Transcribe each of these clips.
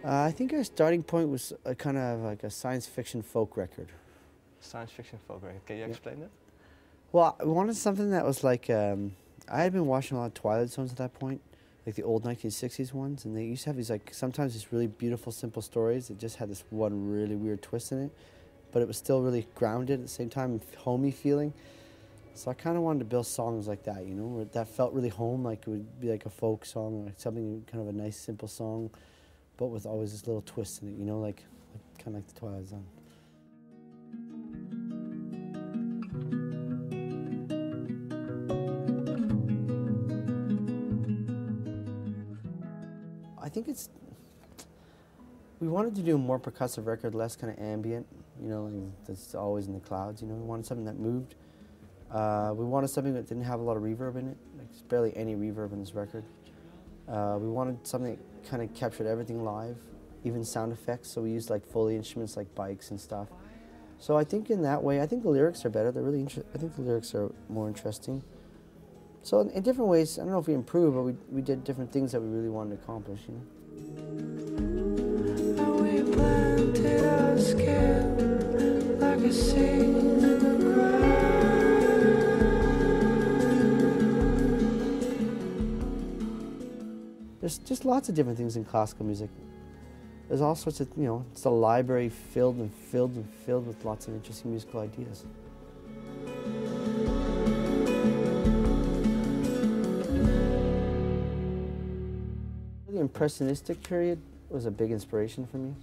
I think our starting point was a kind of like a science fiction folk record. Science fiction folk record. Can you explain that? Well, I wanted something that was like, I had been watching a lot of Twilight Zones at that point, like the old 1960s ones, and they used to have these like, sometimes these really beautiful, simple stories that just had this one really weird twist in it, but it was still really grounded at the same time, homey feeling. So I kind of wanted to build songs like that, you know, where that felt really home, like it would be like a folk song, like something kind of a nice, simple song, but with always this little twist in it, you know, like kind of like the Twilight Zone. I think we wanted to do a more percussive record, less kind of ambient, you know, like that's always in the clouds, you know. We wanted something that moved. We wanted something that didn't have a lot of reverb in it, like there's barely any reverb in this record. We wanted something that kind of captured everything live, even sound effects, so we used like Foley instruments like bikes and stuff. So I think in that way, I think the lyrics are better. They're really I think the lyrics are more interesting. So in different ways, I don't know if we improved, but we did different things that we really wanted to accomplish, you know. We planted our skin like a seed in the ground. There's just lots of different things in classical music. There's all sorts of, you know, it's a library filled and filled and filled with lots of interesting musical ideas. The Impressionistic period was a big inspiration for me.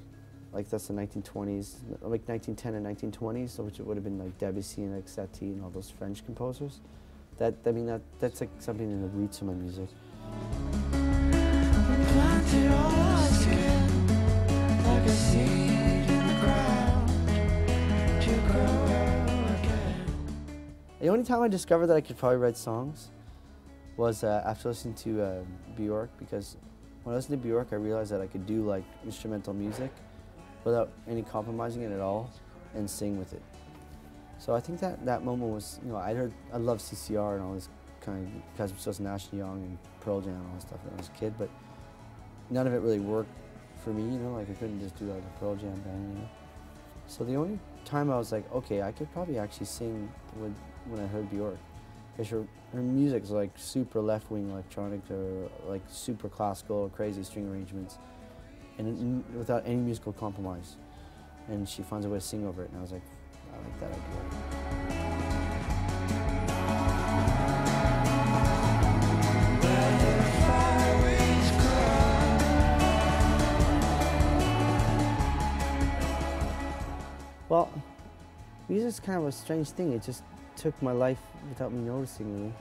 Like that's the 1920s, like 1910 and 1920s, so which it would have been like Debussy and like Satie and all those French composers. That's like something in the roots of my music. The only time I discovered that I could probably write songs was after listening to Bjork, because when I listened to Bjork, I realized that I could do like instrumental music without any compromising it at all and sing with it. So I think that moment was, you know, I love CCR and all this kind of Casper Nash and Young and Pearl Jam and all that stuff when I was a kid, but none of it really worked for me, you know, like I couldn't just do like a Pearl Jam band, you know. So the only time I was like, okay, I could probably actually sing when I heard Bjork. Because her music is like super left-wing electronic or like super classical or crazy string arrangements and without any musical compromise. And she finds a way to sing over it, and I was like, I like that idea. Well, music's kind of a strange thing. It just took my life without me noticing, really.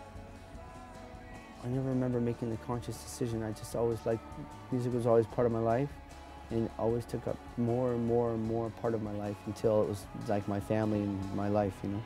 I never remember making the conscious decision. I just always liked, music was always part of my life, and it always took up more and more and more part of my life until it was like my family and my life, you know.